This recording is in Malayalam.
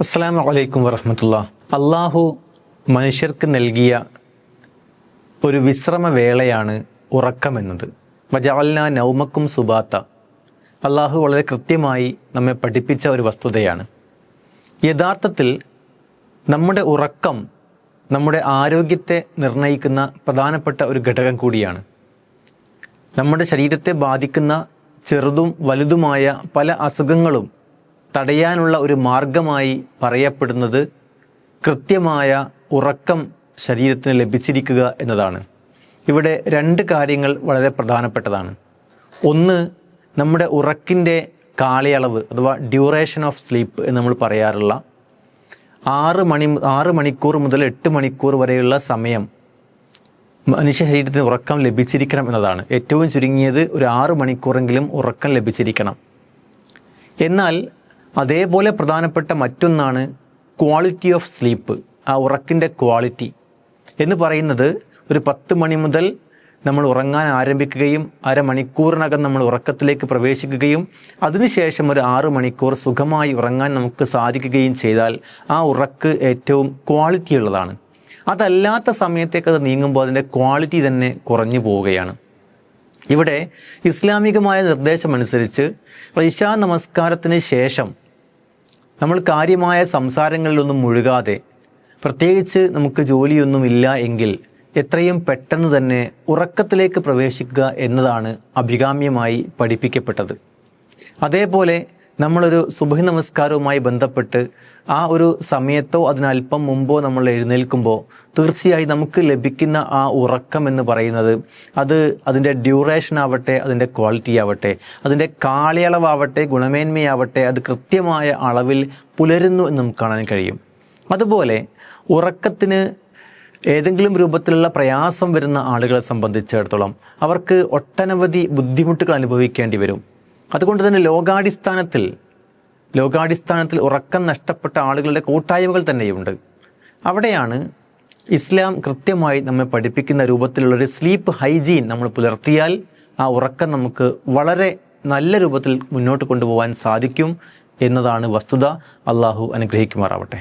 അസ്സലാമു അലൈക്കും വറഹ്മത്തുള്ളാഹി. അള്ളാഹു മനുഷ്യർക്ക് നൽകിയ ഒരു വിശ്രമവേളയാണ് ഉറക്കമെന്നത്. വജഅൽനാ നൗമക്കും സുബാത്ത. അള്ളാഹു വളരെ കൃത്യമായി നമ്മെ പഠിപ്പിച്ച ഒരു വസ്തുതയാണ്. യഥാർത്ഥത്തിൽ നമ്മുടെ ഉറക്കം നമ്മുടെ ആരോഗ്യത്തെ നിർണ്ണയിക്കുന്ന പ്രധാനപ്പെട്ട ഒരു ഘടകം കൂടിയാണ്. നമ്മുടെ ശരീരത്തെ ബാധിക്കുന്ന ചെറുതും വലുതുമായ പല അസുഖങ്ങളും തടയാനുള്ള ഒരു മാർഗമായി പറയപ്പെടുന്നത് കൃത്യമായ ഉറക്കം ശരീരത്തിന് ലഭിച്ചിരിക്കുക എന്നതാണ്. ഇവിടെ രണ്ട് കാര്യങ്ങൾ വളരെ പ്രധാനപ്പെട്ടതാണ്. ഒന്ന്, നമ്മുടെ ഉറക്കിൻ്റെ കാലയളവ് അഥവാ ഡ്യൂറേഷൻ ഓഫ് സ്ലീപ്പ് എന്ന് നമ്മൾ പറയാറുള്ള 6 മണിക്കൂർ മുതൽ 8 മണിക്കൂർ വരെയുള്ള സമയം മനുഷ്യ ശരീരത്തിന് ഉറക്കം ലഭിച്ചിരിക്കണം എന്നതാണ്. ഏറ്റവും ചുരുങ്ങിയത് ഒരു 6 മണിക്കൂറെങ്കിലും ഉറക്കം ലഭിച്ചിരിക്കണം. എന്നാൽ അതേപോലെ പ്രധാനപ്പെട്ട മറ്റൊന്നാണ് ക്വാളിറ്റി ഓഫ് സ്ലീപ്പ്. ആ ഉറക്കിൻ്റെ ക്വാളിറ്റി എന്ന് പറയുന്നത് ഒരു 10 മണി മുതൽ നമ്മൾ ഉറങ്ങാൻ ആരംഭിക്കുകയും അരമണിക്കൂറിനകം നമ്മൾ ഉറക്കത്തിലേക്ക് പ്രവേശിക്കുകയും അതിനുശേഷം ഒരു 6 മണിക്കൂർ സുഖമായി ഉറങ്ങാൻ നമുക്ക് സാധിക്കുകയും ചെയ്താൽ ആ ഉറക്ക് ഏറ്റവും ക്വാളിറ്റി ഉള്ളതാണ്. അതല്ലാത്ത സമയത്തേക്ക് അത് നീങ്ങുമ്പോൾ അതിൻ്റെ ക്വാളിറ്റി തന്നെ കുറഞ്ഞു പോവുകയാണ്. ഇവിടെ ഇസ്ലാമികമായ നിർദ്ദേശമനുസരിച്ച് ഇശാ നമസ്കാരത്തിന് ശേഷം നമ്മൾ കാര്യമായ സംസാരങ്ങളിലൊന്നും മുഴുകാതെ, പ്രത്യേകിച്ച് നമുക്ക് ജോലിയൊന്നുമില്ല എങ്കിൽ എത്രയും പെട്ടെന്ന് തന്നെ ഉറക്കത്തിലേക്ക് പ്രവേശിക്കുക എന്നതാണ് അഭികാമ്യമായി പഠിപ്പിക്കപ്പെട്ടത്. അതേപോലെ നമ്മളൊരു സുബ്ഹ് നമസ്കാരവുമായി ബന്ധപ്പെട്ട് ആ ഒരു സമയത്തോ അതിനല്പം മുമ്പോ നമ്മൾ എഴുന്നേൽക്കുമ്പോൾ തീർച്ചയായും നമുക്ക് ലഭിക്കുന്ന ആ ഉറക്കം എന്ന് പറയുന്നത് അത് അതിൻ്റെ ഡ്യൂറേഷൻ ആവട്ടെ, അതിൻ്റെ ക്വാളിറ്റി ആവട്ടെ, അതിൻ്റെ കാലയളവാവട്ടെ, ഗുണമേന്മയാവട്ടെ, അത് കൃത്യമായ അളവിൽ പുലരുന്നു എന്ന് നമുക്ക് കാണാൻ കഴിയും. അതുപോലെ ഉറക്കത്തിന് ഏതെങ്കിലും രൂപത്തിലുള്ള പ്രയാസം വരുന്ന ആളുകളെ സംബന്ധിച്ചിടത്തോളം അവർക്ക് ഒട്ടനവധി ബുദ്ധിമുട്ടുകൾ അനുഭവിക്കേണ്ടി വരും. അതുകൊണ്ട് തന്നെ ലോകാടിസ്ഥാനത്തിൽ ഉറക്കം നഷ്ടപ്പെട്ട ആളുകളുടെ കൂട്ടായ്മകൾ തന്നെയുണ്ട്. അവിടെയാണ് ഇസ്ലാം കൃത്യമായി നമ്മെ പഠിപ്പിക്കുന്ന രൂപത്തിലുള്ളൊരു സ്ലീപ്പ് ഹൈജീൻ നമ്മൾ പുലർത്തിയാൽ ആ ഉറക്കം നമുക്ക് വളരെ നല്ല രൂപത്തിൽ മുന്നോട്ട് കൊണ്ടുപോകാൻ സാധിക്കും എന്നതാണ് വസ്തുത. അള്ളാഹു അനുഗ്രഹിക്കുമാറാവട്ടെ.